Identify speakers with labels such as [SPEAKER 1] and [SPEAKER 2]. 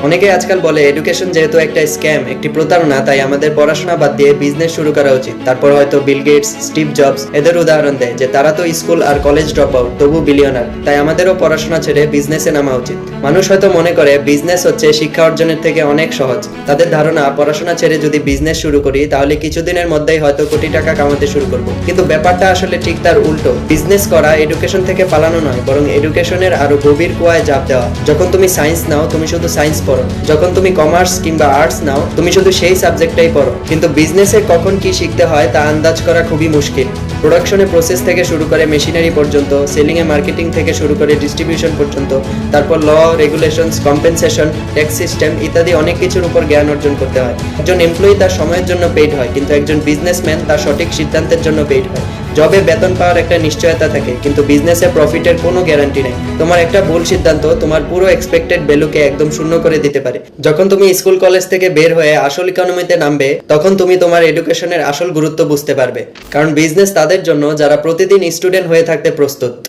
[SPEAKER 1] অনেকে আজকাল বলে এডুকেশন যেহেতু একটা স্ক্যাম, একটি প্রতারণা, তাই আমাদের পড়াশোনা বাদ দিয়ে বিজনেস শুরু করা উচিত। তারপর হয়তো বিল গেটস, স্টিভ জবস এদের উদাহরণ দেয় যে তারা তো স্কুল আর কলেজ ড্রপ আউট, তবু বিলিয়নার। তাই আমাদেরও পড়াশোনা ছেড়ে বিজনেসে নামা উচিত। মানুষ হয়তো মনে করে বিজনেস হচ্ছে শিক্ষা অর্জনের থেকে অনেক সহজ। তাদের ধারণা পড়াশোনা ছেড়ে যদি বিজনেস শুরু করি তাহলে কিছুদিনের মধ্যেই হয়তো কোটি টাকা কামাতে শুরু করব। কিন্তু ব্যাপারটা আসলে ঠিক তার উল্টো। বিজনেস করা এডুকেশন থেকে পালানো নয়, বরং এডুকেশনের আরো গভীর কুয়ায় ঝাঁপ দেওয়া। যখন তুমি সায়েন্স নাও তুমি শুধু সায়েন্স পড়ো, যখন তুমি কমার্স কিংবা আর্টস নাও তুমি শুধু সেই সাবজেক্টটাই পড়ো। কিন্তু বিজনেসে কখন কি শিখতে হয় তা আন্দাজ করা খুবই মুশকিল। প্রোডাকশনে প্রসেস থেকে শুরু করে মেশিনারি পর্যন্ত, সেলিং এ মার্কেটিং থেকে শুরু করে ডিস্ট্রিবিউশন পর্যন্ত, তারপর ল, রেগুলেশনস, কম্পেনসেশন, ট্যাক্স সিস্টেম ইত্যাদি অনেক কিছুর উপর জ্ঞান অর্জন করতে হয়। একজন এমপ্লয়ি তার সময়ের জন্য পেইড হয়, কিন্তু একজন বিজনেসম্যান তার সঠিক সিদ্ধান্তের জন্য পেইড হয়। জবে বেতন পাওয়ার একটা নিশ্চয়তা থাকে, কিন্তু বিজনেসে প্রফিটের কোনো গ্যারান্টি নেই। তোমার একটা ভুল সিদ্ধান্ত তোমার পুরো এক্সপেক্টেড ভ্যালুকে একদম শূন্য করে দিতে পারে। যখন তুমি স্কুল কলেজ থেকে বের হয়ে আসল ইকোনমিতে নামবে তখন তুমি তোমার এডুকেশনের আসল গুরুত্ব বুঝতে পারবে। কারণ বিজনেস তাদের জন্য যারা প্রতিদিন স্টুডেন্ট হয়ে থাকতে প্রস্তুত।